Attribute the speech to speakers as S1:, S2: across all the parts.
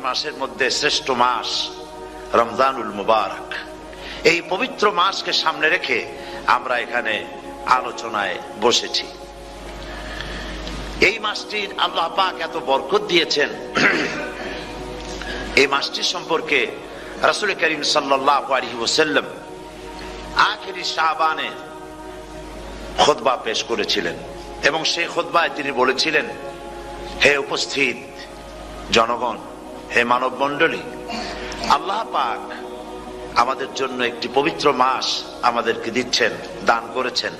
S1: মাসের মধ্যে শ্রেষ্ঠ মাস রমজানুল মুবারক। এই পবিত্র মাসকে সামনে রেখে আমরা এখানে আলোচনায় বসেছি। এই মাসটির আল্লাহ পাক এত বরকত দিয়েছেন। এই মাসটির সম্পর্কে রাসূল করিম সাল্লাল্লাহু আলাইহি ওয়াসাল্লাম আখিরি শাবানে খুতবা পেশ করেছিলেন এবং সেই খুতবায় তিনি বলেছিলেন, হে উপস্থিত জনগণ, হে মানব মণ্ডলী, আল্লাহ পাক আমাদের জন্য একটি পবিত্র মাস আমাদেরকে দিচ্ছেন, দান করেছেন,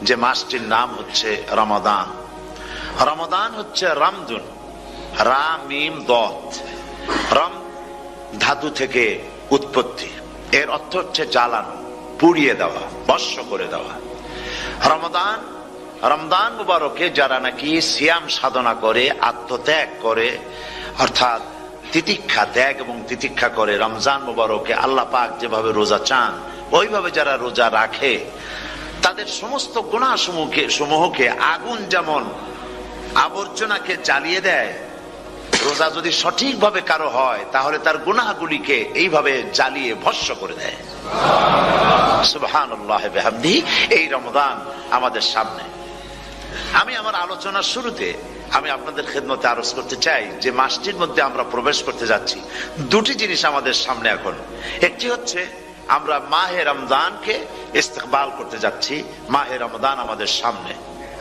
S1: যে মাসটির নাম হচ্ছে রমাদান। রমাদান হচ্ছে রামদুন, রা মিম দত, রাম ধাতু থেকে উৎপত্তি, এর অর্থ হচ্ছে জ্বালানো, পুড়িয়ে দেওয়া, ভস্ম করে দেওয়া। রমাদান, রমজান মুবারকে যারা নাকি সিয়াম সাধনা করে, আত্মত্যাগ করে, অর্থাৎ তিতিক্ষা, ত্যাগ এবং তিতিক্ষা করে, রমজান মুবারকে আল্লাহ পাক যেভাবে রোজা চান ওইভাবে যারা রোজা রাখে, তাদের সমস্ত গুনাহ সমূহকে আগুন যেমন আবর্জনাকে জ্বালিয়ে দেয়, রোজা যদি সঠিকভাবে কারো হয় তাহলে তার গুনাহগুলিকে এইভাবে জ্বালিয়ে ভস্ম করে দেয়। সুবহানাল্লাহ ওয়া বিহামদিহি। এই রমাদান আমাদের সামনে। আমি আমার আলোচনার শুরুতে আমি আপনাদের খেদমতে আরজ করতে চাই যে মাসটির মধ্যে আমরা প্রবেশ করতে যাচ্ছি, দুটি জিনিস আমাদের সামনে এখন। একটি হচ্ছে আমরা মাহে রমজানকে ইস্তেকবাল করতে যাচ্ছি, মাহে রমজান আমাদের সামনে।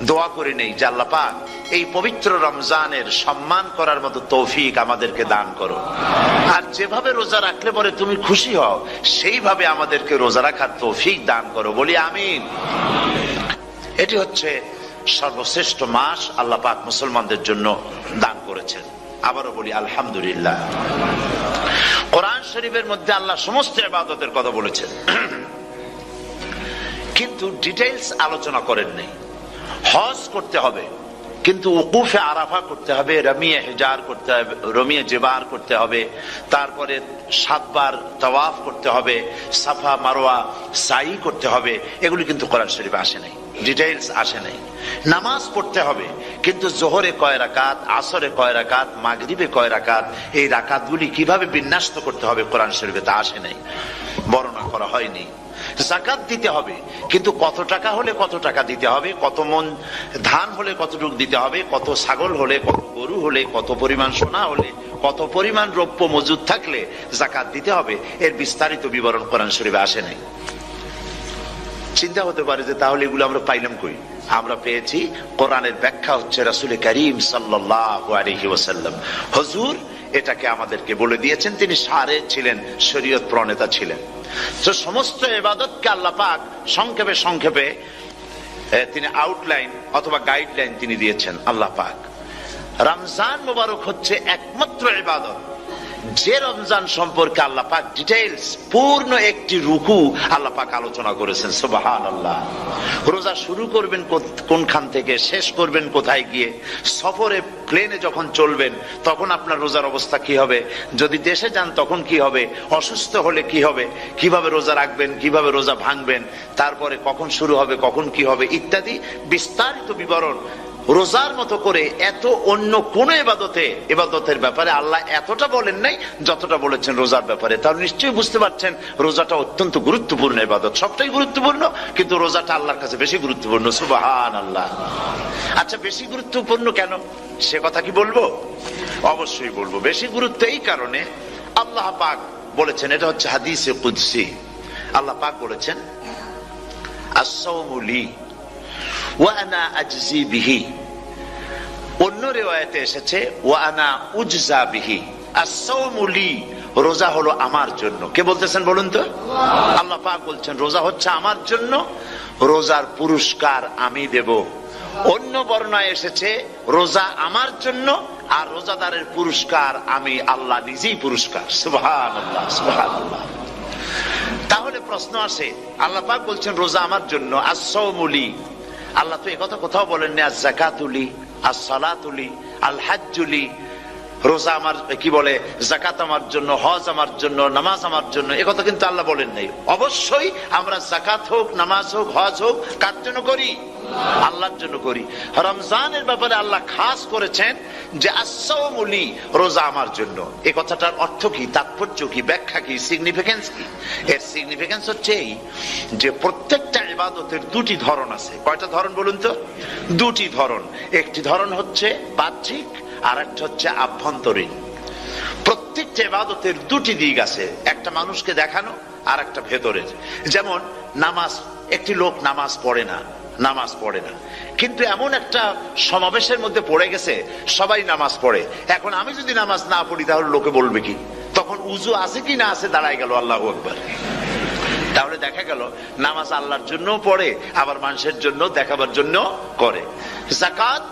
S1: দোয়া করে নেই যে আল্লাহ পাক এই পবিত্র রমজানের সম্মান করার মতো তৌফিক আমাদেরকে দান করো, আর যেভাবে রোজা রাখলে পরে তুমি খুশি হও সেইভাবে আমাদেরকে রোজা রাখার তৌফিক দান করো, বলি আমিন। এটি হচ্ছে সর্বশ্রেষ্ঠ মাস আল্লাহ পাক মুসলমানদের জন্য দান করেছেন। আবারও বলি আলহামদুলিল্লাহ। কোরআন শরীফের মধ্যে আল্লাহ সমস্ত ইবাদতের কথা বলেছেন, কিন্তু ডিটেইলস আলোচনা করেন নাই। হজ করতে হবে, কিন্তু উকুফে আরাফা করতে হবে, রমিয়ে হিজার করতে হবে, রমিয়ে জিবার করতে হবে, তারপরে 7 বার তাওয়াফ করতে হবে, সাফা মারওয়া সাই করতে হবে। এগুলি কিন্তু কোরআন শরীফে আসে নাই, ডিটেইলস আসে নাই। নামাজ পড়তে হবে, কিন্তু জোহরে কয় রাকাত, আসরে কয় রাকাত, মাগরিবে কয় রাকাত, এই রাকাতগুলি কিভাবে বিন্যস্ত করতে হবে কোরআন শরীফে তা আসে নাই, বর্ণনা করা হয়নি। যাকাত দিতে হবে, কিন্তু কত টাকা হলে কত টাকা দিতে হবে, কত মন ধান হলে কতটুকু দিতে হবে, কত ছাগল হলে, কত গরু হলে, কত পরিমাণ সোনা হলে, কত পরিমাণ রৌপ্য মজুদ থাকলে যাকাত দিতে হবে, এর বিস্তারিত বিবরণ কোরআন শরীফে আসে নাই। চিন্তা হতে পারে যে তাহলে এগুলো আমরা পাইলাম কই? আমরা পেয়েছি কোরআনের ব্যাখ্যা হচ্ছে রাসূল করিম সাল্লাল্লাহু আলাইহি ওয়াসাল্লাম। হুজুর এটাকে আমাদেরকে বলে দিয়েছেন, তিনি শারে ছিলেন, শরীয়ত প্রণেতা ছিলেন। তো সমস্ত ইবাদতকে আল্লাহ পাক সংক্ষেপে সংক্ষেপে তিনি আউটলাইন অথবা গাইডলাইন তিনি দিয়েছেন আল্লাহ পাক। রমজান মুবারক হচ্ছে একমাত্র ইবাদত যে রমজান সম্পর্কে আল্লাহ পাক ডিটেইলস পূর্ণ একটি রুকু আল্লাহ পাক আলোচনা করেছেন। সুবহানাল্লাহ। রোজা শুরু করবেন কোনখান থেকে, শেষ করবেন কোথায় গিয়ে, সফরে প্লেনে যখন চলবেন তখন আপনার রোজার অবস্থা কি হবে, যদি দেশে যান তখন কি হবে, অসুস্থ হলে কি হবে, কিভাবে রোজা রাখবেন, কিভাবে রোজা ভাঙবেন, তারপরে কখন শুরু হবে, কখন কি হবে ইত্যাদি বিস্তারিত বিবরণ। রোজার মতো করে এত অন্য কোন ইবাদতের ব্যাপারে আল্লাহ এতটা বলেন নাই যতটা বলেছেন রোজার ব্যাপারে। তাহলে নিশ্চয়ই বুঝতে পারছেন রোজাটা অত্যন্ত গুরুত্বপূর্ণ ইবাদত। সবটাই গুরুত্বপূর্ণ, কিন্তু রোজাটা আল্লাহর কাছে বেশি গুরুত্বপূর্ণ। সুবহানাল্লাহ। আচ্ছা, বেশি গুরুত্বপূর্ণ কেন সে কথা কি বলবো? অবশ্যই বলবো। বেশি গুরুত্ব এই কারণে, আল্লাহ পাক বলেছেন, এটা হচ্ছে হাদিসে কুদসি। আল্লাহ পাক বলেছেন, আস-সাওমু লি ওয়া আনা আজজি বিহি। অন্য রিওয়ায়াতে এসেছে ওয়া আনা উজজা বিহি। আস-সাওমু লি, রোজা হলো আমার জন্য। কে বলতেছেন বলুন তো? আল্লাহ পাক বলছেন রোজা হচ্ছে আমার জন্য, রোজার পুরস্কার আমি দেব। অন্য বর্ণনায় এসেছে রোজা আমার জন্য আর রোজাদারের পুরস্কার আমি আল্লাহ নিজেই পুরস্কার। সুবহানাল্লাহ, সুবহানাল্লাহ। তাহলে প্রশ্ন আসে, আল্লাহ পাক বলছেন রোজা আমার জন্য, আস-সাওমু লি। আল্লাহ তো একথা কোথাও বলেননি আজ-যাকাতুলি, আস-সালাতুলি, আল-হাজ্জুলি। রোজা আমার কি বলে, যাকাত আমার জন্য, হজ আমার জন্য, নামাজ আমার জন্য, একথা কিন্তু আল্লাহ বলেন নাই। অবশ্যই আমরা যাকাত হোক, নামাজ হোক, হজ হোক কার জন্য করি? আল্লাহর জন্য করি। রমজানের ব্যাপারে আল্লাহ খাস করেছেন যে আস-সাওমু লি, রোজা আমার জন্য। এই কথাটার অর্থ কি, তাৎপর্য কি, ব্যাখ্যা কি, সিগনিফিকেন্স কি? এর সিগনিফিকেন্স হচ্ছে এই যে প্রত্যেকটা ইবাদতের দুটি ধরন আছে। কয়টা ধরন বলুন তো? দুটি ধরন। একটি ধরন হচ্ছে বাহ্যিক, আর একটা হচ্ছে আভ্যন্তরীণ। প্রত্যেকটা ইবাদতের দুটি দিক আছে, একটা মানুষকে দেখানো আর একটা ভেতরের। যেমন নামাজ, একটি লোক নামাজ পড়ে না, কিন্তু এমন একটা সমাবেশের মধ্যে পড়ে গেছে, সবাই নামাজ পড়ে। এখন আমি যদি নামাজ না পড়ি তাহলে লোকে বলবে কি? তখন উজু আছে কি না আছে দাঁড়ায় গেল আল্লাহু আকবার। তাহলে দেখা গেল নামাজ আল্লাহর জন্য পড়ে, আবার মানুষের জন্য দেখাবার জন্য করে। যাকাত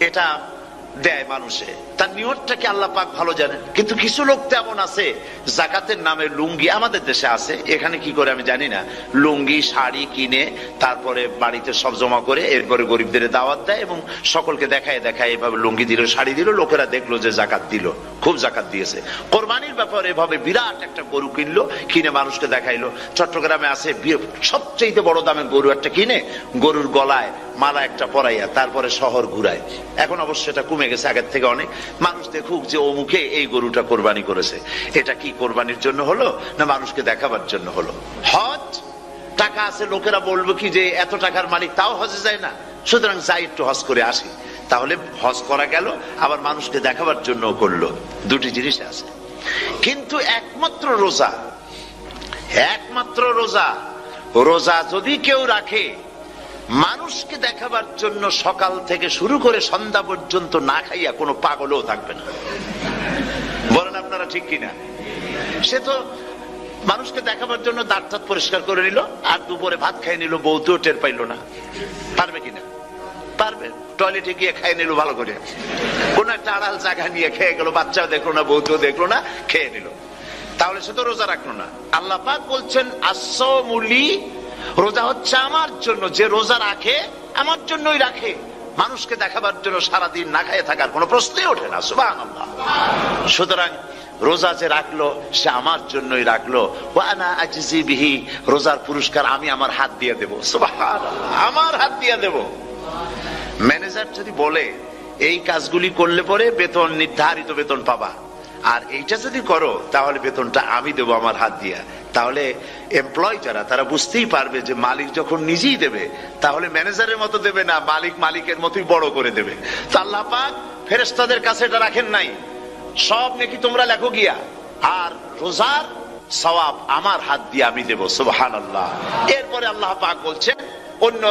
S1: এটা দেয় মানুষে, তার নিয়তটাকে আল্লাহ পাক ভালো জানেন। কিন্তু কিছু লোক তেমন আছে যাকাতের নামে লুঙ্গি, আমাদের দেশে আছে, এখানে কি করে আমি জানি না, লুঙ্গি শাড়ি কিনে তারপরে বাড়িতে সব জমা করে এরপরে গরিবদের দাওয়াত দেয় এবং সকলকে দেখায় এভাবে লুঙ্গি দিল, শাড়ি দিল, লোকেরা দেখলো যে জাকাত দিল, খুব জাকাত দিয়েছে। কোরবানির ব্যাপারে এভাবে বিরাট একটা গরু কিনলো, কিনে মানুষকে দেখাইলো। চট্টগ্রামে আছে সবচেয়ে বড় দামের গরু একটা কিনে গরুর গলায় মালা একটা পরাইয়া তারপরে শহর ঘুরায়। এখন অবশ্য এটা কমে গেছে আগের থেকে অনেক। মানুষ দেখুক যে অমুকে এই গরুটা কোরবানি করেছে। এটা কি কোরবানির জন্য হলো না মানুষকে দেখাবার জন্য হলো? হজ, টাকা আছে, লোকেরা বলবো কি যে এত টাকার মালিক, তাও হজে যায় না, সুতরাং যাই একটু হজ করে আসি। তাহলে হজ করা গেল, আবার মানুষকে দেখাবার জন্য করলো। দুটি জিনিস আছে। কিন্তু একমাত্র রোজা যদি কেউ রাখে মানুষকে দেখাবার জন্য, সকাল থেকে শুরু করে সন্ধ্যা পর্যন্ত না খাইয়া কোনো পাগলও থাকবে না। বলেন আপনারা ঠিক কিনা? সে তো মানুষকে দেখাবার জন্য দাঁত পরিষ্কার করে নিল, আর দুপুরে ভাত খাই নিল, বউতেও টের পাইল না। পারবে কিনা? পারবে। টয়লেটে গিয়ে খাই নিল ভালো করে, কোন একটা আড়াল জায়গা নিয়ে খেয়ে গেল, বাচ্চাও দেখলো না, বউতেও দেখলো না, খেয়ে নিল। তাহলে সে তো রোজা রাখলো না। আল্লাহ পাক বলছেন আস-সাওমু লি, রোজা হচ্ছে আমার জন্য। যে রোজা রাখে আমার জন্যই রাখে, মানুষকে দেখাবার জন্য সারাদিন না খেয়ে থাকার কোনো প্রশ্নই ওঠে না। সুবহানাল্লাহ। সুতরাং রোজা যে রাখলো সে আমার জন্যই রাখলো। ওয়া আনা আজজি বিহি, রোজার পুরস্কার আমি আমার হাত দিয়ে দেব। সুবহানাল্লাহ, আমার হাত দিয়ে দেব। ম্যানেজার যদি বলে এই কাজগুলি করলে পরে বেতন, নির্ধারিত বেতন পাবা, আর এইটা যদি করো তাহলে বেতনটা আমি দেবো আমার হাত দিয়া, তাহলে এমপ্লয় যারা তারা বুঝতেই পারবে যে মালিক যখন নিজেই দেবে তাহলে ম্যানেজারের মতো দেবে না, মালিকের মতোই বড় করে দেবে। তো আল্লাহ পাক ফেরেশতাদের কাছে এটা রাখেন নাই, সব নাকি তোমরা লেখো গিয়া, আর রোজার সওয়াব আমার হাত দিয়ে আমি দেব। সুবহানাল্লাহ। এরপরে আল্লাহ পাক বলছেন, অন্য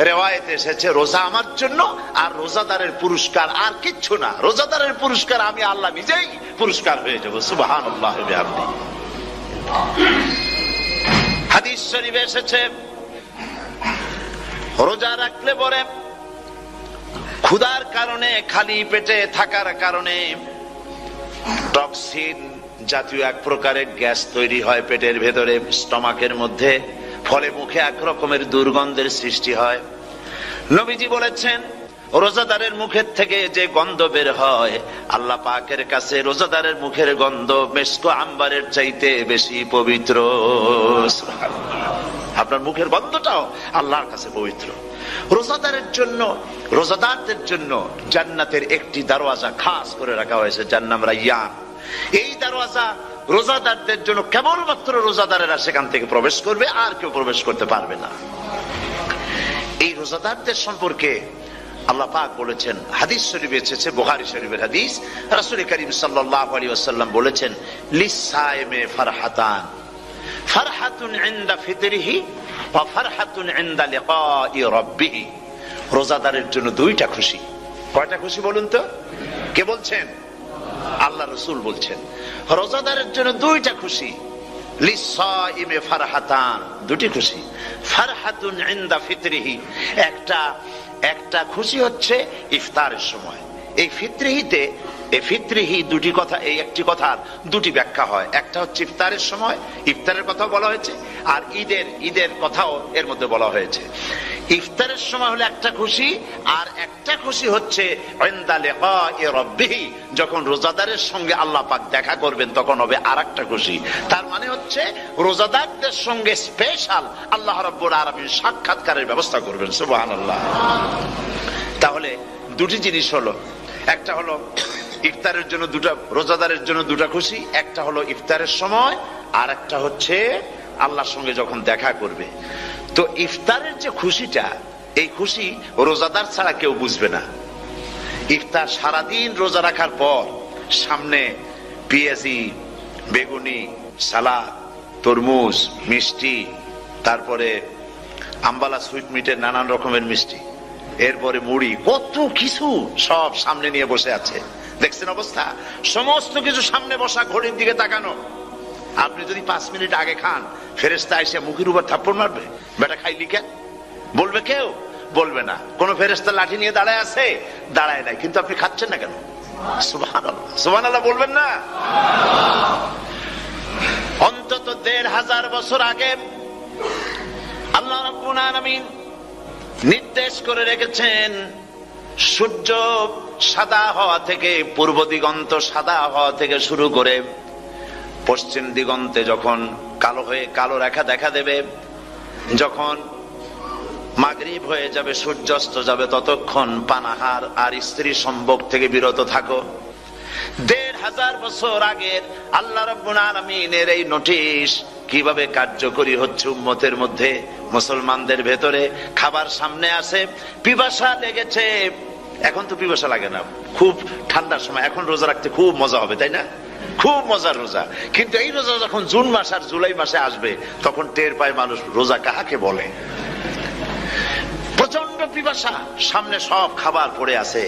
S1: রেওয়ায়েতে এসেছে রোজা আমার জন্য, আর রোজাদারের পুরস্কার আর কিচ্ছু না, রোজাদারের পুরস্কার আমি আল্লাহ নিজেই পুরস্কার হয়ে যাব। সুবহানাল্লাহ। হাদিস শরীফে এসেছে রোজা রাখলে পরে ক্ষুধার কারণে, খালি পেটে থাকার কারণে টক্সিন জাতীয় এক প্রকারের গ্যাস তৈরি হয় পেটের ভেতরে, স্টমাকের মধ্যে, ফলে মুখে এক রকমের দুর্গন্ধের সৃষ্টি হয়। নবীজি বলেছেন রোজাদারের মুখের থেকে যে গন্ধ বের হয় আল্লাহ পাকের কাছে রোজাদারের মুখের গন্ধ মেশক আম্বারের চাইতে বেশি পবিত্র। আপনার মুখের গন্ধটাও আল্লাহর কাছে পবিত্র। রোজাদারের জন্য, রোজাদারদের জন্য জান্নাতের একটি দরওয়াজা খাস করে রাখা হয়েছে, যার নাম রায়্যান। এই দরওয়াজা রোজাদারদের জন্য, কেবলমাত্র রোজাদারেরা সেখান থেকে প্রবেশ করবে, আর কেউ প্রবেশ করতে পারবে না। এই রোজাদারদের সম্পর্কে আল্লাহ পাক বলেছেন, হাদিস শরীফে এসেছে, বুখারী শরীফের হাদিস, রাসূল করিম সাল্লাল্লাহু আলাইহি ওয়াসাল্লাম বলেছেন, লিস-সায়েমে ফারহাতান, ফারহাতুন ইনদা ফিতরিহি ওয়া ফারহাতুন ইনদা লিকাই রাব্বিহি। রোজাদারের জন্য দুইটা খুশি। কয়টা খুশি বলুন তো? কে বলছেন? আল্লাহ রাসূল বলছেন রোজাদারের জন্য দুইটা খুশি। লিস-সায়েমে ফারহাতান, দুটি খুশি। ফারহাতুন ইনদা ফিতরিহি, একটা খুশি হচ্ছে ইফতারের সময়। এই ফিতরিহিতে এই ফিতরিহি দুটি কথা, এই একটি কথার দুটি ব্যাখ্যা হয়। একটা হচ্ছে ইফতারের সময়, ইফতারের কথা বলা হয়েছে, আর ঈদের কথাও এর মধ্যে বলা হয়েছে। ইফতারের সময় হলো একটা খুশি, আর একটা খুশি হচ্ছে ইনদা লিকাই রাব্বিহি, যখন রোজাদারের সঙ্গে আল্লাহ পাক দেখা করবেন তখন হবে আরেকটা খুশি। তার মানে হচ্ছে রোজাদারদের সঙ্গে স্পেশাল আল্লাহ রাব্বুল আলামিন সাক্ষাৎকারের ব্যবস্থা করবেন। সুবহানাল্লাহ। তাহলে দুটি জিনিস হলো, একটা হলো ইফতারের জন্য দুটা, রোজাদারের জন্য দুটা খুশি, একটা হলো ইফতারের সময়, আর একটা হচ্ছে আল্লাহর সঙ্গে যখন দেখা করবে। তো ইফতারের যে খুশিটা, এই খুশি রোজাদার ছাড়া কেউ বুঝবে না। ইফতার সারাদিন রোজা রাখার পর সামনে পেঁয়াজি, বেগুনি, সালাদ, তরমুজ, মিষ্টি, তারপরে আম্বালা সুইট মিটের নানান রকমের মিষ্টি, এরপরে মুড়ি, কত কিছু সব সামনে নিয়ে বসে আছে। দেখছেন অবস্থা? সমস্ত কিছু সামনে বসা, ঘড়ির দিকে তাকানো। আপনি যদি 5 মিনিট আগে খান, ফেরেশতা এসে মুখের উপর থাপ্পড় মারবে, বেটা খাইলি কেন? বলবে কেউ? বলবে না। কোন ফেরেশতা লাঠি নিয়ে দাঁড়ায় আছে? দাঁড়ায় নাই, কিন্তু আপনি খাচ্ছেন না কেন? সুবহানাল্লাহ, সুবহানাল্লাহ বলবেন না? অন্তত 1500 বছর আগে আল্লাহ রাব্বুল আলামিন নির্দেশ করে রেখেছেন, সূর্য সাদা হওয়া থেকে, পূর্ব দিগন্ত সাদা হওয়া থেকে শুরু করে পশ্চিম দিগন্তে যখন কালো হয়ে কালো রেখা দেখা দেবে, যখন মাগরিব হয়ে যাবে, সূর্যাস্ত যাবে, ততক্ষণ পানাহার আর স্ত্রী সম্ভোগ থেকে বিরত থাকো। 1500 বছর আগের আল্লাহ রাব্বুল আলামিনের এই নোটিশ কিভাবে কার্যকরী হচ্ছে উম্মতের মধ্যে, মুসলমানদের ভেতরে। খাবার সামনে আসে, পিপাসা লেগেছে, এখন তো পিপাসা লাগে না, খুব ঠান্ডার সময়, এখন রোজা রাখতে খুব মজা হবে, তাই না? খুব মজার রোজা। কিন্তু এই রোজা যখন জুন মাস আর জুলাই মাসে আসবে, তখন টের পায় মানুষ রোজা কাহাকে বলে। প্রচন্ড পিপাসা, সামনে সব খাবার পড়ে আছে,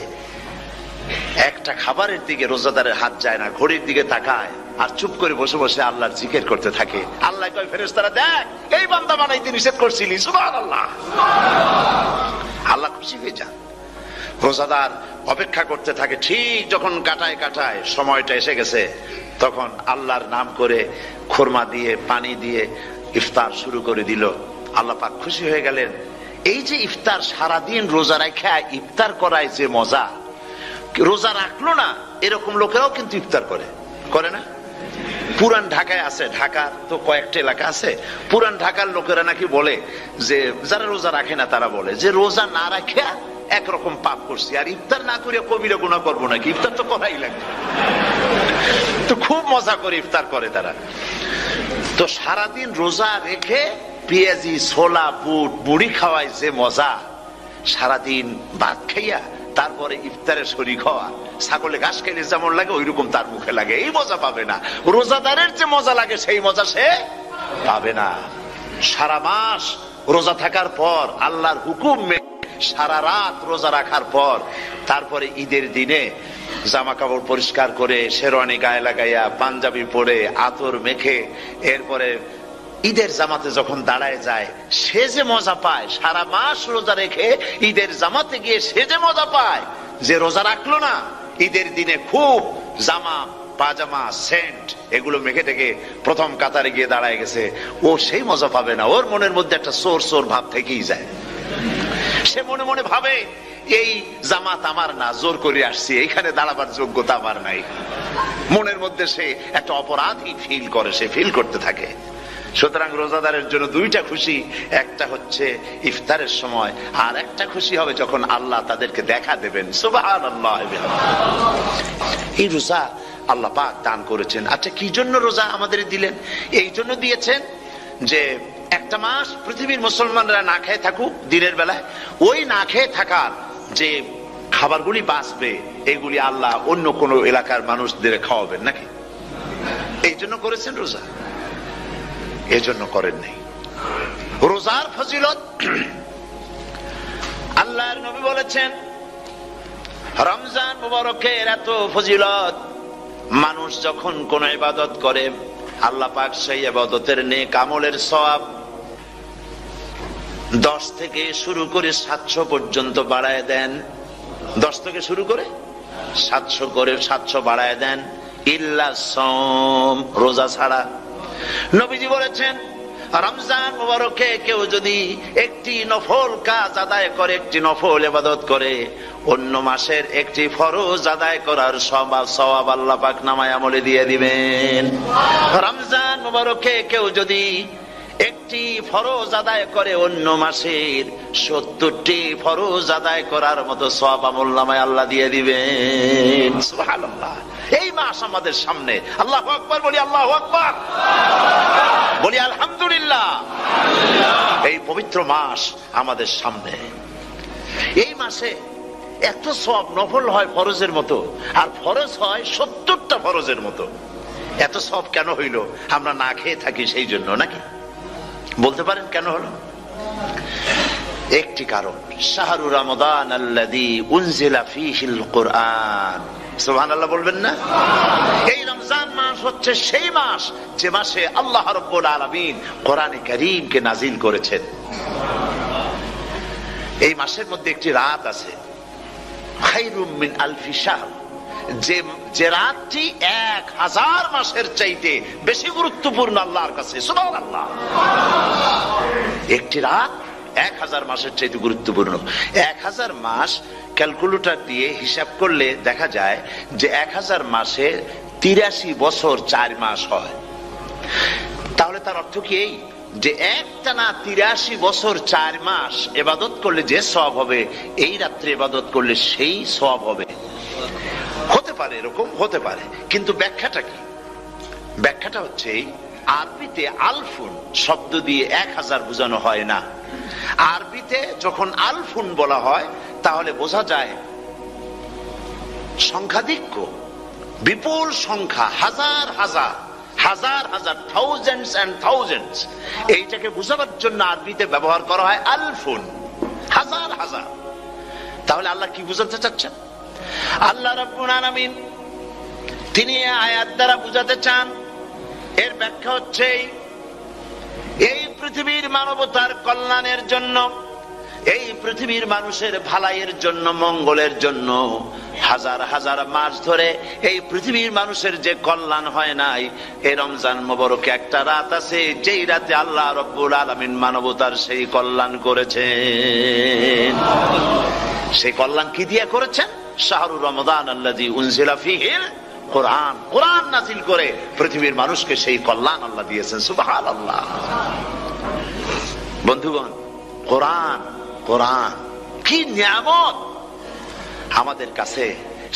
S1: একটা খাবারের দিকে রোজাদারের হাত যায় না, ঘড়ির দিকে তাকায় আর চুপ করে বসে বসে আল্লাহর জিকির করতে থাকে। আল্লাহ কয়, ফেরেশতারা দেখ, এই বান্দা বানাইতে নিষেধ করছিলি। সুবহানাল্লাহ। আল্লাহ খুশি হয়ে যান। রোজাদার অপেক্ষা করতে থাকে, ঠিক যখন কাটায় কাটায় সময়টা এসে গেছে, তখন আল্লাহর নাম করে খুরমা দিয়ে, পানি দিয়ে ইফতার শুরু করে দিল। আল্লাহ পাক খুশি হয়ে গেলেন। এই যে ইফতার, সারাদিন রোজা রাখা ইফতার করায় যে মজা, রোজা রাখলো না এরকম লোকেরাও কিন্তু ইফতার করে, করে না? পুরান ঢাকায় আছে, ঢাকার তো কয়েকটা এলাকা আছে, পুরান ঢাকার লোকেরা নাকি বলে যে, যারা রোজা রাখে না তারা বলে যে, রোজা না রাখে একরকম পাপ করছি, আর ইফতার না করে কবিরা গুনাহ করবো নাকি, ইফতার তো করাই লাগবে। তো খুব মজা করে ইফতার করে তারা। তো সারাদিন রোজা রেখে পেঁয়াজি, ছোলা, বুট, মুড়ি খাওয়ায় যে মজা, সারাদিন ভাত খাইয়া তারপরে ইফতারে শরীক হওয়া, ছাগলে ঘাস খাইলে যেমন লাগে ওইরকম তার মুখে লাগে, এই মজা পাবে না। রোজাদারের যে মজা লাগে সেই মজা সে পাবে না। সারা মাস রোজা থাকার পর, আল্লাহর হুকুম সারা রাত রোজা রাখার পর, তারপরে ঈদের দিনে জামা কাপড় পরিষ্কার করে, শেরওয়ানি গায়ে লাগাইয়া, পাঞ্জাবি পরে, আতর মেখে, এরপরে ঈদের জামাতে যখন দাঁড়ায় যায়, সে যে মজা পায়, সারা মাস রোজা রেখে ঈদের জামাতে গিয়ে সে যে মজা পায়, যে রোজা রাখলো না, ঈদের দিনে খুব জামা, পাজামা, সেন্ট এগুলো মেখে টেকে প্রথম কাতারে গিয়ে দাঁড়ায় গেছে, ও সেই মজা পাবে না। ওর মনের মধ্যে একটা চোর চোর ভাব থেকেই যায়। সে মনে মনে ভাবে, এই জামাত আমার না, জোর করে আসছি, এখানে দাঁড়াবার যোগ্যতা আমার নাই। মনের মধ্যে সে একটা অপরাধী ফিল করে, সে ফিল করতে থাকে। সুতরাং রোজাদারের জন্য দুইটা খুশি, একটা হচ্ছে ইফতারের সময়, আর একটা খুশি হবে যখন আল্লাহ তাদেরকে দেখা দেবেন। সুবহানাল্লাহ। এই রোজা আল্লাহ পাক দান করেছেন। আচ্ছা, কি জন্য রোজা আমাদের দিলেন? এই জন্য দিয়েছেন যে একটা মাস পৃথিবীর মুসলমানরা না খেয়ে থাকুক দিনের বেলায়, ওই না খেয়ে থাকার যে খাবারগুলি বাঁচবে, এগুলি আল্লাহ অন্য কোন এলাকার মানুষদের খাওয়াবেন নাকি? এই জন্য করেছেন রোজা, এজন্য করেন নাই। রোজার ফজিলত আল্লাহর নবী বলেছেন, রমজান মুবারকের এত ফজিলত, মানুষ যখন কোন ইবাদত করে, আল্লাহ পাক সেই ইবাদতের নেক আমলের সওয়াব 10 থেকে শুরু করে 700 পর্যন্ত বাড়ায় দেন। 10 থেকে শুরু করে 700 করে 700 বাড়ায় দেন, ইল্লা সাওম, রোজা ছাড়া। নবীজি বলেছেন রমজান মুবারকে কেউ যদি একটি নফল কাজ আদায় করে, একটি নফল ইবাদত করে, অন্য মাসের একটি ফরজ আদায় করার সওয়াব আল্লাহ পাক নামায়ে আমলে দিয়ে দিবেন। রমজান মুবারকে কেউ যদি একটি ফরজ আদায় করে, অন্য মাসের 70টি ফরজ আদায় করার মতো সওয়াব আমলনামায় আল্লাহ দিয়ে দিবেন। সুবহানাল্লাহ। এই মাস আমাদের সামনে। আল্লাহু আকবার বলি, আল্লাহু আকবার বলি, আলহামদুলিল্লাহ। এই পবিত্র মাস আমাদের সামনে। এই মাসে এত সওয়াব, নফল হয় ফরজের মতো, আর ফরজ হয় 70টা ফরজের মতো। এত সওয়াব কেন হইল? আমরা না খেয়ে থাকি সেই জন্য নাকি? বলতে পারেন কেন হলো? একটি কারণ, শাহরু রমাদান আল্লাযী উনজিলা ফীহিল কুরআন। সুবহানাল্লাহ বলবেন না? এই রমজান মাস হচ্ছে সেই মাস যে মাসে আল্লাহ রাব্বুল আলামিন কোরআনে কারীমকে নাজিল করেছেন। এই মাসের মধ্যে একটি রাত আছে, খায়রুম মিন আলফি শাহর, যে রাতটি 1000 মাসের চাইতে বেশি গুরুত্বপূর্ণ আল্লাহর কাছে। সুবহানাল্লাহ। একটি রাত 1000 মাসের চাইতে গুরুত্বপূর্ণ। 1000 মাস ক্যালকুলেটর দিয়ে হিসাব করলে দেখা যায় যে 1000 মাসে 83 বছর 4 মাস হয়। তাহলে তার অর্থ কি এই যে একটানা 83 বছর 4 মাস ইবাদত করলে যে সওয়াব হবে, এই রাত্রে ইবাদত করলে সেই সওয়াব হবে? হতে পারে, এরকম হতে পারে, কিন্তু ব্যাখ্যাটা কি? ব্যাখ্যাটা হচ্ছে আরবিতে আলফুন শব্দ দিয়ে 1000 বোঝানো হয় না। আরবিতে যখন আলফুন বলা হয় তাহলে বোঝা যায় সংখ্যাধিক্য, বিপুল সংখ্যা, হাজার হাজার হাজার হাজার, থাউজেন্ডস এন্ড থাউজেন্ডস। এইটাকে বোঝাবার জন্য আরবিতে ব্যবহার করা হয় আলফুন, হাজার হাজার। তাহলে আল্লাহ কি বুঝাতে চাচ্ছেন? আল্লাহ রাব্বুল আলামিন তিনি আয়াত দ্বারা বুঝাতে চান, এর ব্যাখ্যা হচ্ছে এই পৃথিবীর মানবতার কল্যাণের জন্য, এই পৃথিবীর মানুষের ভালাইয়ের জন্য, মঙ্গলের জন্য হাজার হাজার মাস ধরে এই পৃথিবীর মানুষের যে কল্যাণ হয় নাই, এই রমজান মুবারকে একটা রাত আছে যেই রাতে আল্লাহ রাব্বুল আলামিন মানবতার সেই কল্যাণ করেছেন। সেই কল্যাণ কি দিয়ে করেছেন? শাহরু রমাদান আল্লাযী উনজিলা ফীহিল কোরআন, কোরআন নাজিল করে পৃথিবীর মানুষকে সেই কল্যাণ আল্লাহ দিয়েছেন। সুবহানাল্লাহ। বন্ধুগণ, কোরআন, কোরআন কি নিয়ামত আমাদের কাছে!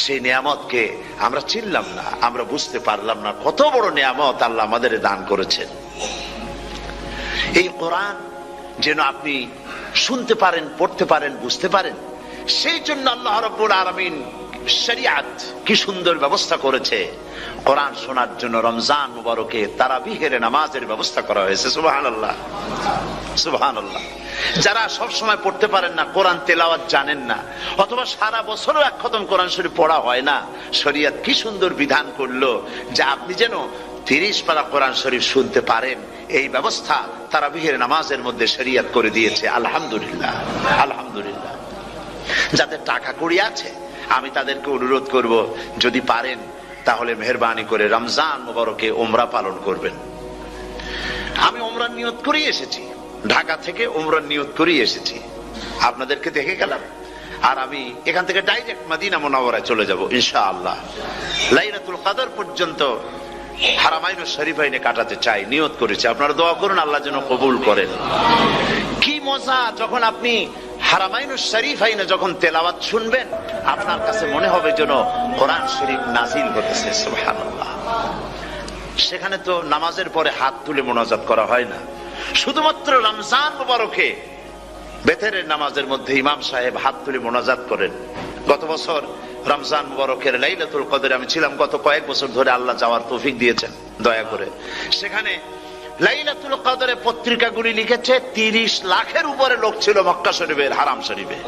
S1: সেই নিয়ামতকে আমরা চিনলাম না, আমরা বুঝতে পারলাম না কত বড় নিয়ামত আল্লাহ আমাদের দান করেছেন। এই কোরআন যেন আপনি শুনতে পারেন, পড়তে পারেন, বুঝতে পারেন, সেই জন্য আল্লাহ রাব্বুল আলামিন শরিয়াত কি সুন্দর ব্যবস্থা করেছে। কোরআন শোনার জন্য রমজান মুবারকে তারাবিহের নামাজের ব্যবস্থা করা হয়েছে। সুবহানাল্লাহ, সুবহানাল্লাহ। যারা সব সময় পড়তে পারেন না, কোরআন তেলাওয়াত জানেন না, অথবা সারা বছরও এক খতম কোরআন শরীফ পড়া হয় না, শরিয়াত কি সুন্দর বিধান করলো যে আপনি যেন 30 পারা কোরআন শরীফ শুনতে পারেন। এই ব্যবস্থা তারাবিহের নামাজের মধ্যে শরিয়াত করে দিয়েছে। আলহামদুলিল্লাহ, আলহামদুলিল্লাহ। যাদের টাকা কড়ি আছে আমি তাদেরকে অনুরোধ করব, যদি পারেন তাহলে মেহেরবানি করে রমজান মুবারকে উমরা পালন করবেন। আমি উমরার নিয়ত করে এসেছি, ঢাকা থেকে উমরার নিয়ত করে এসেছি, আপনাদেরকে দেখে গেলাম। আর আমি এখান থেকে ডাইরেক্ট মদিনা মুনাওয়ারায় চলে যাব ইনশাআল্লাহ। লাইলাতুল কদর পর্যন্ত হারামাইনুশ শরীফাইনে কাটাতে চাই, নিয়ত করেছি। আপনারা দোয়া করুন আল্লাহ যেন কবুল করেন। কি মজা যখন আপনি হারামাইনুশ শরীফাইনে যখন তেলাওয়াত শুনবেন, আপনার কাছে মনে হবে যেন কোরআন শরীফ নাজিল হতেছে। সুবহানাল্লাহ। সেখানে তো নামাজের পরে হাত তুলে মুনাজাত করা হয় না, শুধুমাত্র রমজান মুবারকে বেতেরের নামাজের মধ্যে ইমাম সাহেব হাত তুলে মুনাজাত করেন। গত বছর রমজান মুবারকের লাইলাতুল কদরে আমি ছিলাম, গত কয়েক বছর ধরে আল্লাহ যাওয়ার তৌফিক দিয়েছেন দয়া করে। সেখানে লাইলাতুল কদরে পত্রিকাগুলি লিখেছে 30 লাখের উপরে লোক ছিল মক্কা শরীফের, হারাম শরীফে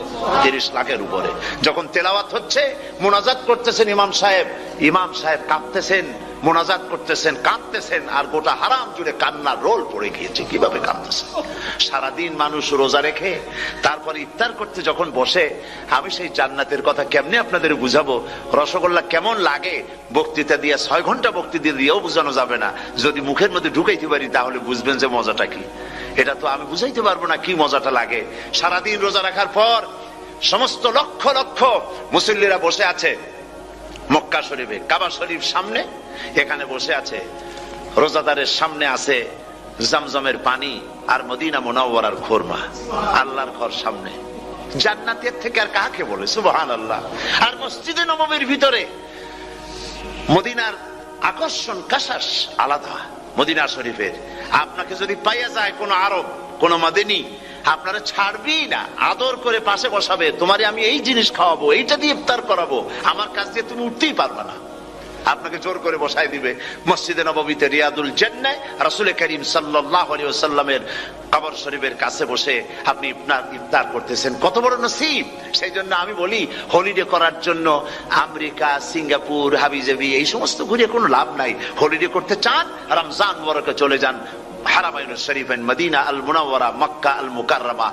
S1: 30 লাখের উপরে। যখন তেলাওয়াত হচ্ছে, মুনাজাত করতেছেন ইমাম সাহেব কাঁপতেছেন, মোনাজাত করতেছেন, কাঁদতেছেন, আর গোটা হারাম জুড়ে কান্নার রোল পড়ে গিয়েছে। কিভাবে কাঁদতেছেন? সারাদিন মানুষ রোজা রেখে তারপর ইফতার করতে যখন বসে, আমি সেই জান্নাতের কথা কেমনে আপনাদের বুঝাবো? রসগোল্লা কেমন লাগে বক্তৃতা দিয়ে 6 ঘন্টা বক্তৃতা দিয়েও বোঝানো যাবে না। যদি মুখের মধ্যে ঢুকাইতে পারি তাহলে বুঝবেন যে মজাটা কি। এটা তো আমি বুঝাইতে পারবো না কি মজাটা লাগে। সারাদিন রোজা রাখার পর সমস্ত লক্ষ লক্ষ মুসল্লিরা বসে আছে মক্কা শরীফে, কাবা শরীফ সামনে, এখানে বসে আছে। রোজাদারের সামনে আছে জমজমের পানি আর মদিনা মুনাওয়ারার খুরমা। আল্লাহর ঘর সামনে, জান্নাতের থেকে আর কাকে বলে? সুবহানাল্লাহ। আর মসজিদে নববীর ভিতরে মদিনার আকর্ষণ কাশাস আলাদা। মদিনা শরীফের আপনাকে যদি পাইয়া যায় কোন আরব, কোন মাদানী, আপনারা ছাড়বি না, আদর করে পাশে বসাবে। তোমারে আমি এই জিনিস খাওয়াবো, এইটা দিয়ে ইফতার করাবো, আমার কাছ দিয়ে তুমি উঠতেই পারবে না। আপনাকে জোর করে বসাই দিবে মসজিদে নববীতে, রিয়াদুল জান্নাহ, রাসূল করিম সাল্লাল্লাহু আলাইহি ওয়াসাল্লামের কবর শরীফের কাছে বসে আপনি ইফতার করতেছেন। কত বড় নসিব! সেই জন্য আমি বলি, হলিডে করার জন্য আমেরিকা, সিঙ্গাপুর, হাবিজাবি এই সমস্ত ঘুরে কোনো লাভ নাই। হলিডে করতে চান, রমজান মুবারকে চলে যান হারামাইন শরীফেন, মদিনা আল মুনাওয়ারা, মক্কা আল মুকাররমা।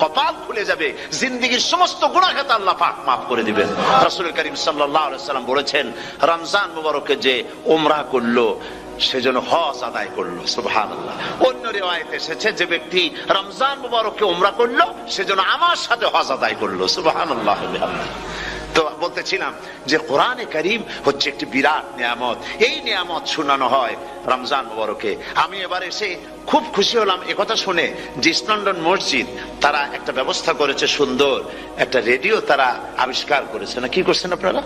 S1: কপাল খুলে যাবে, জিন্দেগীর সমস্ত গুনাহ খাতা আল্লাহ পাক মাফ করে দিবেন। রাসূল করিম সাল্লাল্লাহু আলাইহি ওয়াসাল্লাম বলেছেন, রমজান মুবারকে যে উমরা করলো সেজন্য হজ আদায় করলো। সুবহানাল্লাহ। অন্য রিওয়ায়াতে এসেছে, যে ব্যক্তি রমজান মুবারকে উমরা করলো সেজন্য আমার সাথে হজ আদায় করলো। সুবহানাল্লাহ। তো বলতেছিলাম যে কোরআনে কারীম হচ্ছে একটি বিরাট নিয়ামত। এই নিয়ামত শোনানো হয় রমজান মুবারকে। আমি এবার এসে খুব খুশি হলাম একথা শুনে যে ইস্ট লন্ডন মসজিদ তারা একটা ব্যবস্থা করেছে, সুন্দর একটা রেডিও তারা আবিষ্কার করেছে। না কি করছেন আপনারা?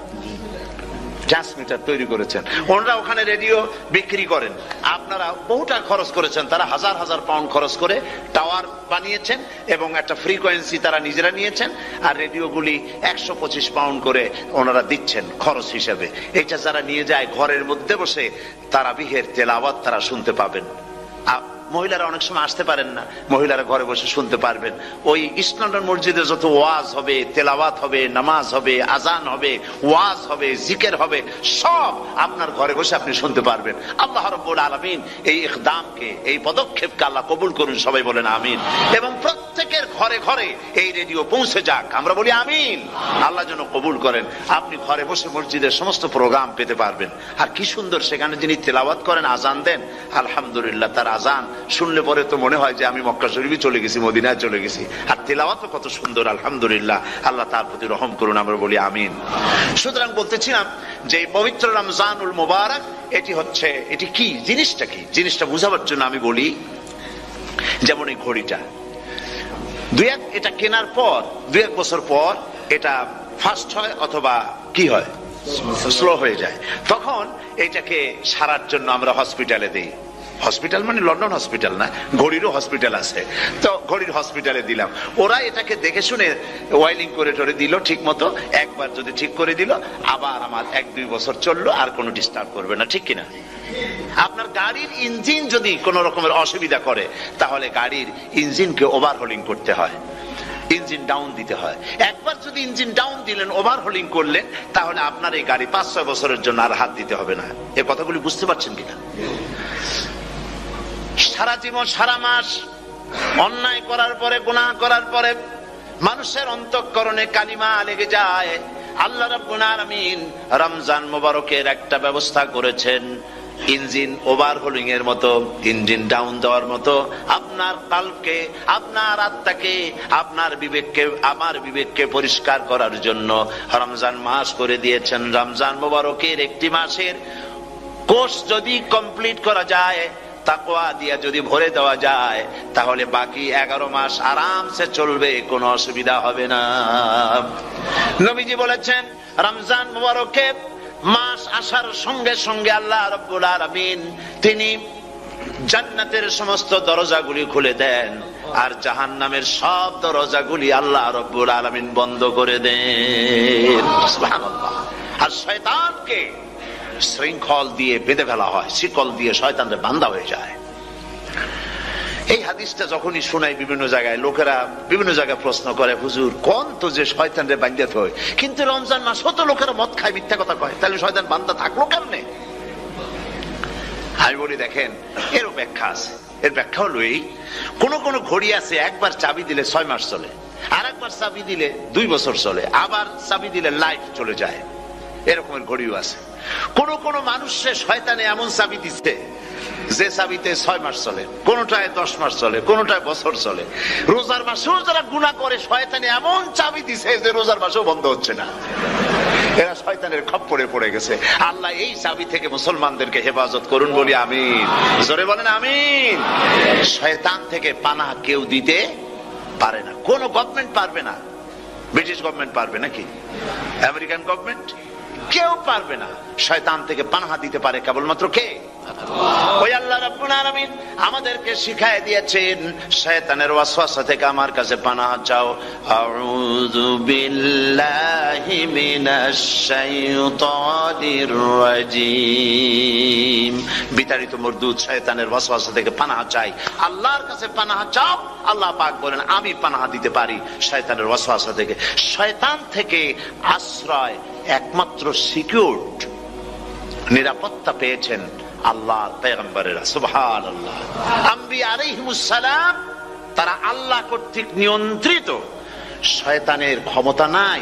S1: ট্রান্সমিটার তৈরি করেছেন। ওনারা ওখানে রেডিও বিক্রি করেন। আপনারা বহুটা খরচ করেছেন, তারা হাজার হাজার পাউন্ড খরচ করে টাওয়ার বানিয়েছেন এবং একটা ফ্রিকোয়েন্সি তারা নিজেরা নিয়েছেন, আর রেডিওগুলি 125 পাউন্ড করে ওনারা দিচ্ছেন খরচ হিসেবে। এটা যারা নিয়ে যায় ঘরের মধ্যে বসে তারাবিহের তেলাওয়াত তারা শুনতে পাবেন। মহিলারা অনেক সময় আসতে পারেন না, মহিলারা ঘরে বসে শুনতে পারবেন। ওই ইস্ট লন্ডন মসজিদে যত ওয়াজ হবে, তেলাওয়াত হবে, নামাজ হবে, আজান হবে, ওয়াজ হবে, জিকির হবে, সব আপনার ঘরে বসে আপনি শুনতে পারবেন। আল্লাহ রাব্বুল আলামিন এই ইকদামকে, এই পদক্ষেপকে আল্লাহ কবুল করুন, সবাই বলেন আমিন। এবং প্রত্যেকের ঘরে ঘরে এই রেডিও পৌঁছে যাক, আমরা বলি আমিন। আল্লাহ যেন কবুল করেন। আপনি ঘরে বসে মসজিদের সমস্ত প্রোগ্রাম পেতে পারবেন। আর কি সুন্দর, সেখানে যিনি তেলাওয়াত করেন, আজান দেন, আলহামদুলিল্লাহ, তার আজান শুনলে পরে তো মনে হয় যে আমি মক্কা শরীফে চলে গেছি, মদিনায় চলে গেছি। আর তেলাওয়াতও কত সুন্দর, আলহামদুলিল্লাহ। আল্লাহ তার প্রতি রহম করুন, আমরা বলি আমিন। সুতরাং বলতেছিলাম যে পবিত্র রমজানুল মুবারক এটি কি, জিনিসটা কি, জিনিসটা বুঝাবার জন্য আমি বলি, যেমন এই ঘড়িটা এটা কেনার পর 2-1 বছর পর এটা ফাস্ট হয় অথবা কি হয়, স্লো হয়ে যায়। তখন এটাকে সারার জন্য আমরা হসপিটালে দেই। হসপিটাল মানে লন্ডন হসপিটাল না, ঘড়িরও হসপিটাল আছে। তো ঘড়ির হসপিটালে দিলাম, ওরা এটাকে দেখে শুনে ওয়াইলিং করে টরে দিল ঠিক মতো। একবার যদি ঠিক করে দিল, আবার আমার 1-2 বছর চললো, আর কোনো ডিস্টার্ব করবে না, ঠিক কিনা? আপনার গাড়ির ইঞ্জিন যদি কোন রকমের অসুবিধা করে, তাহলে গাড়ির ইঞ্জিনকে ওভারহোলিং করতে হয়, ইঞ্জিন ডাউন দিতে হয়। একবার যদি ইঞ্জিন ডাউন দিলেন, ওভারহোলিং করলেন, তাহলে আপনার এই গাড়ি 5-6 বছরের জন্য আর হাত দিতে হবে না। এই কথাগুলি বুঝতে পারছেন কিনা? সারা জীবন, সারা মাস অন্যায় করার পরে, গুনাহ করার পরে মানুষের অন্তঃকরণে কালিমা লেগে যায়। আল্লাহ রাব্বুল আলামিন রমজান মুবারকের একটা ব্যবস্থা করেছেন, ইঞ্জিন ওভারহোলিং এর মতো, ইঞ্জিন ডাউন দেওয়ার মতো। আপনার কালকে, আপনার আত্মাকে, আপনার বিবেককে, আমার বিবেককে পরিষ্কার করার জন্য রমজান মাস করে দিয়েছেন। রমজান মুবারকের একটি মাসের কোর্স যদি কমপ্লিট করা যায়, তাকওয়া দিয়া যদি ভরে দেওয়া যায়, তাহলে বাকি 11 মাস আরামসে চলবে, কোনো অসুবিধা হবে না। নবীজি বলেছেন, রমজান মুবারকে মাস আসার সঙ্গে সঙ্গে আল্লাহ রাব্বুল আলামিন তিনি জান্নাতের সমস্ত দরজাগুলি খুলে দেন, আর জাহান্নামের সব দরজাগুলি আল্লাহ রাব্বুল আলামিন বন্ধ করে দেন। সুবহানাল্লাহ। আর শয়তানকে শৃঙ্খল দিয়ে বেঁধে ফেলা হয়, শিকল দিয়ে শয়তানরা বান্ধা হয়ে যায়। এই হাদিসটা যখনই শোনাই বিভিন্ন জায়গায়, লোকেরা বিভিন্ন জায়গায় প্রশ্ন করে, হুজুর কোন তো যে শয়তানরে বান্ধাতে হয়, কিন্তু রমজান মাস হতো লোকেরা মদ খায়, মিথ্যা কথা কয়, তাহলে শয়তান বান্ধা থাকলো কেমনে? আমি বলি দেখেন এরও ব্যাখ্যা আছে। এর ব্যাখ্যা হলো এই, কোন কোন ঘড়ি আছে একবার চাবি দিলে 6 মাস চলে, আর একবার চাবি দিলে 2 বছর চলে, আবার চাবি দিলে লাইফ চলে যায়, এরকমের ঘড়িও আছে। কোন কোন মানুষে শয়তানে এমন চাবি দিচ্ছে যে চাবিতে 6 মাস চলে, কোনটায় 10 মাস চলে, কোনটায় বছর চলে। রোজার মাসেও যারা গুনাহ করে শয়তানে এমন চাবি দিছে যে রোজার মাসেও বন্ধ হচ্ছে না। এরা শয়তানের খপ্পরে পড়ে গেছে। আল্লাহ এই চাবি থেকে মুসলমানদেরকে হেফাজত করুন, বলি আমিন। জোরে বলেন আমিন। শয়তান থেকে পানাহ কেউ দিতে পারে না, কোন গভর্নমেন্ট পারবে না। ব্রিটিশ গভর্নমেন্ট পারবে নাকি? American government? কেউ পারবে না। শয়তান থেকে পানাহ দিতে পারে কেবলমাত্র কে? ওই আল্লাহ রাব্বুল আলামিন আমাদেরকে শিখায় দিয়েছেন শয়তানের ওয়াসওয়াসা থেকে আমার কাছে পানাহ চাও। আউযু বিল্লাহি মিনাশ শাইতানির রাজীম। বিতাড়িত মরদুদ শয়তানের ওয়াসওয়াসা থেকে পানাহ চাই, আল্লাহর কাছে পানাহ চাও। আল্লাহ পাক বলেন আমি পানাহ দিতে পারি শয়তানের ওয়াসওয়াসা থেকে। শয়তান থেকে আশ্রয় একমাত্র সিকিউরড, নিরাপত্তা পেয়েছেন আল্লাহর পয়গম্বরেরা। সুবহানাল্লাহ। আম্বিয়া আলাইহিমুস সালাম তারা আল্লাহ কর্তৃক নিয়ন্ত্রিত। শয়তানের ক্ষমতা নাই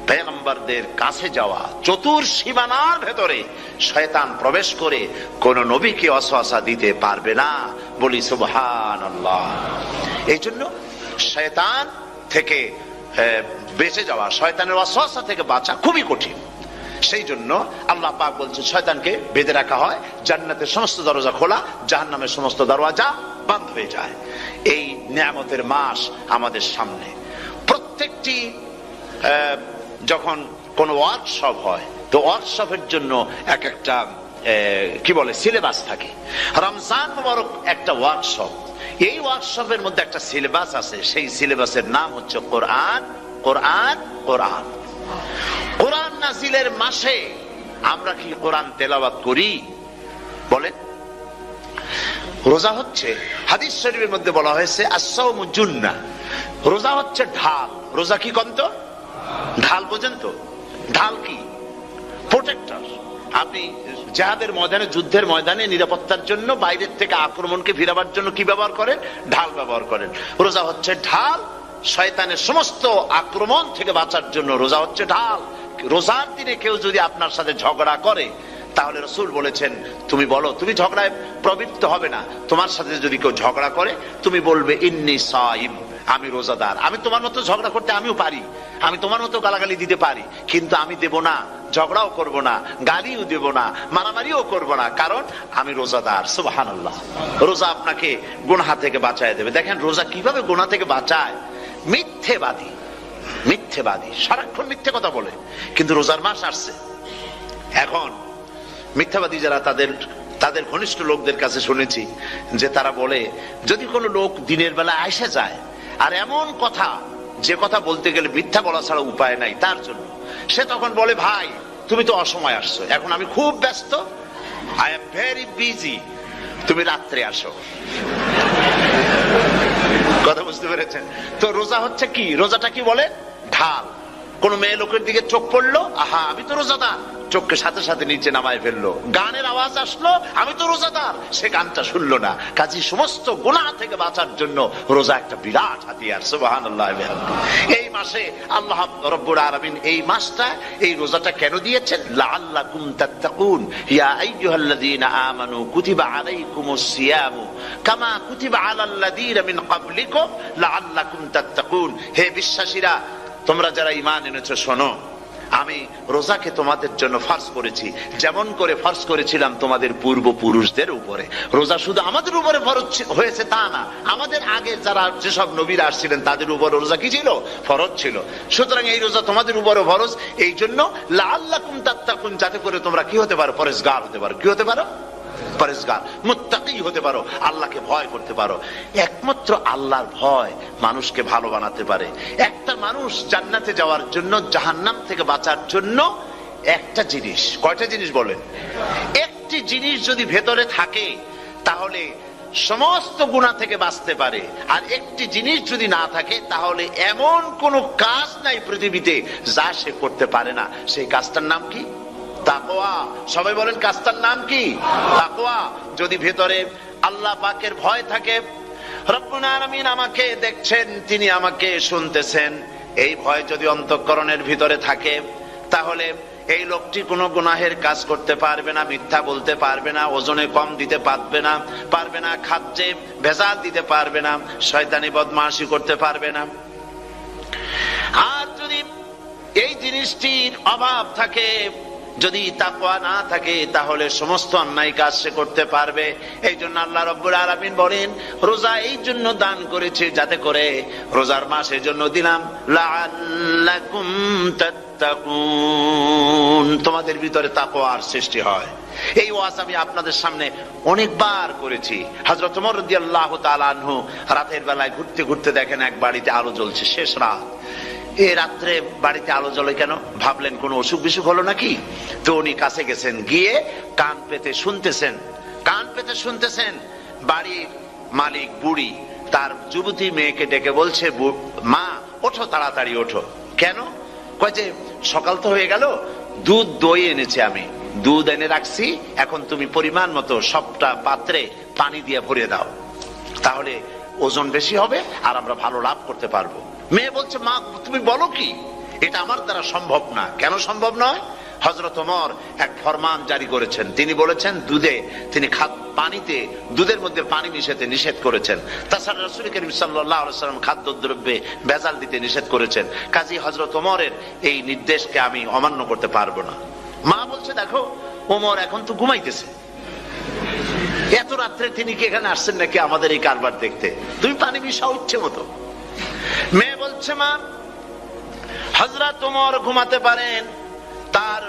S1: পয়গম্বরদের কাছে যাওয়া। চতুর সীমানার ভেতরে শয়তান প্রবেশ করে কোন নবীকে ওয়াসওয়াসা দিতে পারবে না, বলি সুবহানাল্লাহ। এই জন্য শয়তান থেকে বেঁচে যাওয়া, শয়তানের ওয়াসওয়াসা থেকে বাঁচা খুবই কঠিন। সেই জন্য আল্লাহ পাক বলছে শয়তানকে বেঁধে রাখা হয়, জান্নাতের সমস্ত দরজা খোলা, জাহান্নামের সমস্ত দরওয়াজা বন্ধ হয়ে যায়। এই নিয়ামতের মাস আমাদের সামনে। প্রত্যেকটি যখন কোন ওয়ার্কশপ হয় তো ওয়ার্কশপের জন্য এক একটা কি বলে সিলেবাস থাকে। রমজান মুবারক একটা ওয়ার্কশপ। এই ওয়ার্কশপের মধ্যে একটা সিলেবাস আছে, সেই সিলেবাসের নাম হচ্ছে কোরআন। কোরআন কোরআন কোরআন নাজিলের মাসে আমরা কি কোরআন তেলাওয়াত করি? বলেন। রোজা হচ্ছে, হাদিস শরীফের মধ্যে বলা হয়েছে আস-সাওমু জুন্নাহ, রোজা হচ্ছে ঢাল। রোজা কি কন্ত? ঢাল। বোঝেন তো ঢাল কি? প্রোটেক্টর। আপনি জিহাদের ময়দানে, যুদ্ধের ময়দানে নিরাপত্তার জন্য, বাইরের থেকে আক্রমণকে ফিরাবার জন্য কি ব্যবহার করেন? ঢাল ব্যবহার করেন। রোজা হচ্ছে ঢাল। শয়তানের সমস্ত আক্রমণ থেকে বাঁচার জন্য রোজা হচ্ছে ঢাল। রোজার দিনে কেউ যদি আপনার সাথে ঝগড়া করে তাহলে রাসূল বলেছেন তুমি বলো, তুমি ঝগড়ায় প্রবৃত্ত হবে না। তোমার সাথে যদি কেউ ঝগড়া করে তুমি বলবে ইন্নী সাইম, আমি রোজাদার। আমি তোমার মতো ঝগড়া করতে আমিও পারি, আমি তোমার মতো গালাগালি দিতে পারি, কিন্তু আমি দেব না, ঝগড়াও করব না, গালিও দেব না, মারামারিও করব না, কারণ আমি রোজাদার। সুবহানাল্লাহ। রোজা আপনাকে গুনাহ থেকে বাঁচায় দেবে। দেখেন রোজা কিভাবে গুনাহ থেকে বাঁচায়। মিথ্যেবাদী, মিথ্যেবাদী সারাক্ষণ মিথ্যে কথা বলে, কিন্তু রোজার মাস আসছে। এখন মিথ্যাবাদী যারা তাদের ঘনিষ্ঠ লোকদের কাছে শুনেছি যে তারা বলে যদি কোনো লোক দিনের বেলা আইসা যায় আর এমন কথা যে কথা বলতে গেলে মিথ্যা বলা ছাড়া উপায় নাই তার জন্য, সে তখন বলে ভাই তুমি তো অসময় আসছো, এখন আমি খুব ব্যস্ত, আই এম ভেরি বিজি, তুমি রাত্রে আসো। কথা বুঝতে পেরেছেন তো? রোজা হচ্ছে কি? রোজাটা কি বলে? ঢাল। কোন মেয়ে লোকের দিকে চোখ পড়লো, আহা আমি তো রোজাদার, চোখকে সাথে সাথে নিচে নামায় ফেললো। গানের আওয়াজ আসলো, আমি তো রোজাদার, সে গানটা শুনলো না। কাজী সমস্ত গুনাহ থেকে বাঁচার জন্য রোজা একটা বিরাট হাতিয়ার। সুবহানাল্লাহ। এই মাসে আল্লাহ রাব্বুল আলামিন এই মাসটা, এই রোজাটা কেন দিয়েছেন? লাআল্লাকুম তাত্তাকুন। ইয়া আইয়ুহাল্লাযীনা আমানু কুতিবা আলাইকুমুস সিয়ামু কামা কুতিবা আলাল্লাযীনা মিন ক্বাবলিকুম লাআল্লাকুম তাত্তাকুন। হে বিশ্বাসীরা, তোমরা যারা ঈমান এনেছো শোনো, আমি রোজাকে তোমাদের জন্য ফরজ করেছি যেমন করে ফরজ করেছিলাম তোমাদের পূর্বপুরুষদের উপরে। রোজা শুধু আমাদের উপরে ফরজ হয়েছে তা না, আমাদের আগে যারা যেসব নবীরা আসছিলেন তাদের উপর রোজা কি ছিল? ফরজ ছিল। সুতরাং এই রোজা তোমাদের উপরে ফরজ, এই জন্য লাআল্লাকুম তাত্তাকুন, যাতে করে তোমরা কি হতে পারো? পরেজগার হতে পারো। কি হতে পারো? পরেজগার, মুত্তাকি হতে পারো, আল্লাহকে ভয় করতে পারো। একমাত্র আল্লাহর ভয় মানুষকে ভালো বানাতে পারে। একটা মানুষ জান্নাতে যাওয়ার জন্য, জাহান্নাম থেকে বাঁচার জন্য একটা জিনিস, কয়টা জিনিস বলেন? একটি জিনিস যদি ভেতরে থাকে তাহলে সমস্ত গুনাহ থেকে বাঁচতে পারে। আর একটি জিনিস যদি না থাকে তাহলে এমন কোন কাজ নাই পৃথিবীতে যা সে করতে পারে না। সেই কাজটার নাম কি? তাকওয়া। সবাই বলেন কাজটার নাম কি? তাকওয়া। যদি ভেতরে আল্লাহ পাকের ভয় থাকে, রব্বুল আলামিন আমাকে দেখছেন, তিনি আমাকে শুনতেছেন, এই ভয় যদি অন্তঃকরণের ভিতরে থাকে, তাহলে এই লোকটি কোনো গুনাহের কাজ করতে পারবে না, মিথ্যা বলতে পারবে না, ওজনে কম দিতে পারবে না, খাদ্যে ভেজাল দিতে পারবে না, শয়তানি বদমাশি করতে পারবে না। আর যদি এই জিনিসটির অভাব থাকে, যদি তাকওয়া না থাকে, তাহলে সমস্ত অন্যায় কাজ সে করতে পারবে। এই জন্য আল্লাহ রাব্বুল আলামিন বলেন, রোজা এই জন্য দান করেছে যাতে করে, রোজার মাস এই জন্য দিলাম, লাআল্লাকুম তাত্তাকুন, তোমাদের ভিতরে তাকওয়ার সৃষ্টি হয়। এই ওয়াজ আমি আপনাদের সামনে অনেকবার করেছি। হযরত ওমর রাদিয়াল্লাহু তাআলা আনহু রাতের বেলায় ঘুরতে ঘুরতে দেখেন এক বাড়িতে আলো জ্বলছে, শেষ রাত। এই রাত্রে বাড়িতে আলো জ্বলে কেন? ভাবলেন কোন অসুখ বিসুখ হলো নাকি। তো উনি কাছে গেছেন, গিয়ে কান পেতে শুনতেছেন। বাড়ির মালিক বুড়ি তার যুবতী মেয়েকে ডেকে বলছে, মা ওঠো, তাড়াতাড়ি ওঠো। কেন? কয় যে সকাল তো হয়ে গেল, দুধ দই এনেছি আমি, দুধ এনে রাখছি, এখন তুমি পরিমাণ মতো সবটা পাত্রে পানি দিয়ে ভরে দাও, তাহলে ওজন বেশি হবে আর আমরা ভালো লাভ করতে পারবো। মেয়ে বলছে, মা তুমি বলো কি, এটা আমার দ্বারা সম্ভব না। কেন সম্ভব নয়? হযরত ওমর এক ফরমান জারি করেছেন, তিনি বলেছেন পানিতে দুধের মধ্যে পানি মিশাতে নিষেধ করেছেন। তাছাড়া রাসূল করিম সাল্লাল্লাহু আলাইহি ওয়াসাল্লাম খাদ্যদ্রব্যে ভেজাল দিতে নিষেধ করেছেন। কাজী হযরত ওমরের এই নির্দেশকে আমি অমান্য করতে পারবো না। মা বলছে, দেখো ওমর এখন তো ঘুমাইতেছে, এত রাত্রে তিনি কি এখানে আসছেন নাকি আমাদের এই কারবার দেখতে, তুমি পানি মিশাও ইচ্ছে মতো। মেয়ে বলছে, মা হযরত ওমর ঘুমাতে পারেন, তার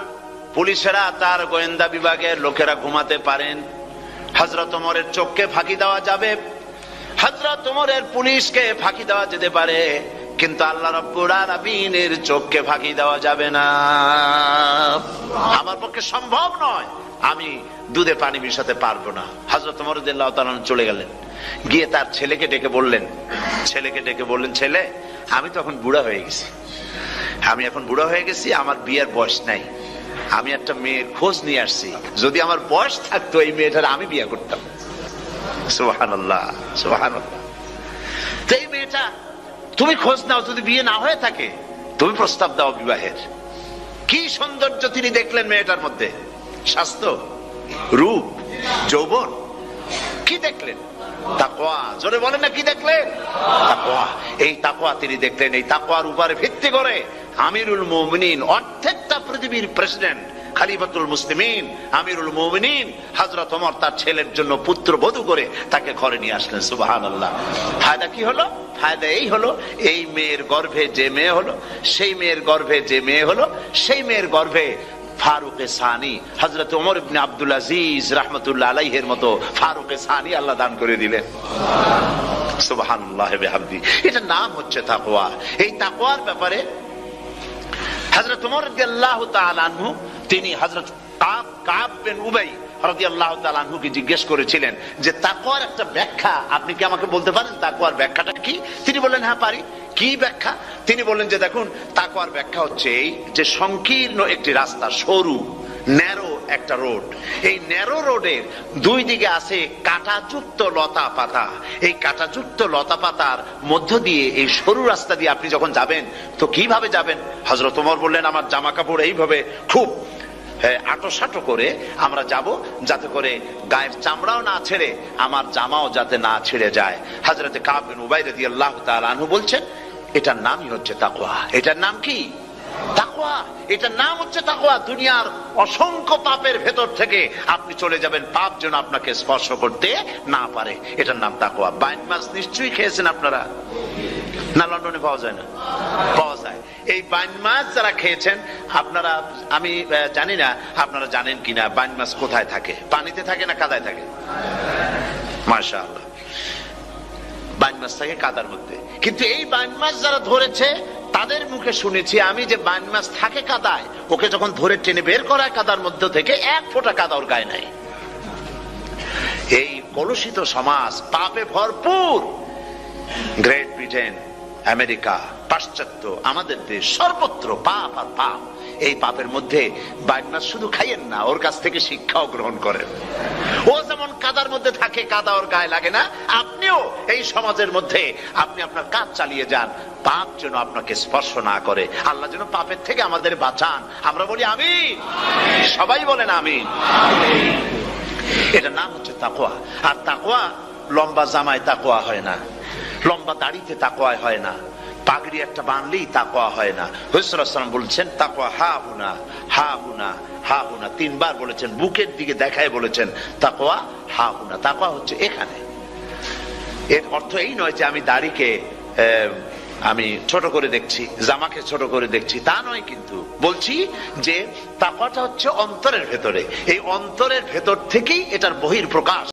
S1: পুলিশেরা, তার গোয়েন্দা বিভাগের লোকেরা ঘুমাতে পারেন, হযরত ওমরের চোখকে ফাঁকি দেওয়া যাবে, হযরত ওমরের পুলিশকে ফাঁকি দেওয়া যেতে পারে, কিন্তু আল্লাহ রাব্বুল আলামিনের চোখকে ফাঁকি দেওয়া যাবে না। আমার পক্ষে সম্ভব নয়, আমি দুধে পানি মিশাতে পারবো না। হযরত ওমর রাদিয়াল্লাহু তাআলা চলে গেলেন, গিয়ে তার ছেলেকে ডেকে বললেন, ছেলে আমি তো এখন বুড়া হয়ে গেছি, আমার বিয়ের বয়স নাই, আমি একটা মেয়ের খোঁজ নিয়ে আসছি, যদি আমার বয়স থাকতো এই মেয়েটার আমি বিয়ে করতাম। সুবহানাল্লাহ, সুবহানাল্লাহ। তো এই মেয়েটা তুমি খোঁজ নাও, যদি বিয়ে না হয়ে থাকে তুমি প্রস্তাব দাও বিবাহের। কি সৌন্দর্য তিনি দেখলেন মেয়েটার মধ্যে, স্বাস্থ্য, রূপ, যৌবন, কি দেখলেন? তাকওয়া। জোরে বলেন না, কি দেখলেন? তাকওয়া। এই তাকওয়া তিনি দেখলেন। এই তাকওয়ার উপরে ভিত্তি করে আমিরুল মুমিনিন, অর্ধেকটা পৃথিবীর প্রেসিডেন্ট, খলিফাতুল মুসলিমিন, আমিরুল মুমিনিন হযরত ওমর তার ছেলের জন্য পুত্রবধূ করে তাকে ঘরে নিয়ে আসলেন। সুবহানাল্লাহ। ফায়দা কি হলো? ফায়দা এই হলো, এই মেয়ের গর্ভে যে মেয়ে হলো, সেই মেয়ের গর্ভে ফারুকে সানি, হযরত ওমর ইবনে আব্দুল আজিজ রাহমাতুল্লাহ আলাইহির মতো ফারুকে সানি আল্লাহ দান করে দিলেন। সুবহানাল্লাহ বিহামদি। এটার নাম হচ্ছে তাকওয়া। এই তাকওয়ার ব্যাপারে হযরত ওমর রাদিয়াল্লাহু তাআলা আনহু তিনি হযরত কাব বিন উবাই রাদিয়াল্লাহু তাআলা আনহুকে জিজ্ঞেস করেছিলেন যে তাকওয়ার একটা ব্যাখ্যা আপনি কি আমাকে বলতে পারেন, তাকওয়ার ব্যাখ্যাটা কি? তিনি বললেন, হ্যাঁ পারি। কি ব্যাখ্যা? তিনি বললেন যে দেখুন, তাকওয়ার ব্যাখ্যা হচ্ছে এই যে সংকীর্ণ একটি রাস্তা, সরু ন্যারো একটা রোড, এই ন্যারো রোডের দুই দিকে আছে কাঁটাযুক্ত লতা পাতা, এই কাঁটাযুক্ত লতা পাতার মধ্য দিয়ে এই সরু রাস্তা দিয়ে আপনি যখন যাবেন তো কিভাবে যাবেন? হযরত ওমর বললেন, আমার জামা কাপড় এইভাবে খুব আটোসাটো করে আমরা যাব, যাতে করে গায়ের চামড়াও না ছেড়ে আমার জামাও যাতে না ছিঁড়ে যায়। হযরত কাব বিন উবাই রাদিয়াল্লাহু তাআলা আনহু বলছেন, এটার নামই হচ্ছে তাকওয়া। এটার নাম কি? তাকওয়া। এটার নাম হচ্ছে তাকওয়া। দুনিয়ার অসংখ্য পাপের ভেতর থেকে আপনি চলে যাবেন, পাপ যেন আপনাকে স্পর্শ করতে না পারে। এটার নাম তাকওয়া। বাইন মাছ নিশ্চয়ই খেয়েছেন আপনারা, না লন্ডনে পাওয়া যায় না? পাওয়া যায়। এই বাইন মাছ যারা খেয়েছেন আপনারা, আমি জানি না আপনারা জানেন কিনা, বাইন মাছ কোথায় থাকে? পানিতে থাকে না কাদায় থাকে? মাশাআল্লাহ, বাইন মাছ থাকে কাদার মধ্যে। কিন্তু এই বাইন মাছ যারা ধরেছে তাদের মুখে শুনেছি আমি যে বাইন মাছ থাকে কাদায়, ওকে যখন ধরে টেনে বের করা কাদার মধ্য থেকে এক ফোঁটা কাদা ওর গায়ে নাই। এই কলুষিত সমাজ, পাপে ভরপুর, গ্রেট ব্রিটেন, আমেরিকা, পাশ্চাত্য, আমাদের দেশ, সর্বত্র পাপ আর পাপ। এই পাপের মধ্যে বাগনা শুধু খাইয়েন না, ওর কাছ থেকে শিক্ষাও গ্রহণ করেন। ও যেমন কাদার মধ্যে থাকে, কাদা ওর গায়ে লাগে না, আপনিও এই সমাজের মধ্যে আপনি আপনার কাজ চালিয়ে যান, পাপ যেন আপনাকে স্পর্শ না করে। আল্লাহ যেন পাপের থেকে আমাদের বাঁচান। আমরা বলি আমিন, সবাই বলেন আমিন। এটার নাম হচ্ছে তাকওয়া। আর তাকওয়া লম্বা জামায় তাকওয়া হয় না, লম্বা দাড়িতে তাকওয়া হয় না, পাগড়ি একটা বানলেই তাকওয়া হয় না। রাসূলুল্লাহ সাল্লাল্লাহু আলাইহি ওয়াসাল্লাম বলছেন তাকওয়া হা হুনা, হা হুনা, হা হুনা, তিনবার বলেছেন, বুকের দিকে দেখায় বলেছেন তাকওয়া হা হুনা। তাকওয়া হচ্ছে এখানে। এর অর্থ এই নয় যে আমি দাড়িকে আমি ছোট করে দেখছি, জামাকে ছোট করে দেখছি, তা নয়। কিন্তু বলছি যে তাকওয়াটা হচ্ছে অন্তরের ভেতরে, এই অন্তরের ভেতর থেকেই এটার বহির প্রকাশ।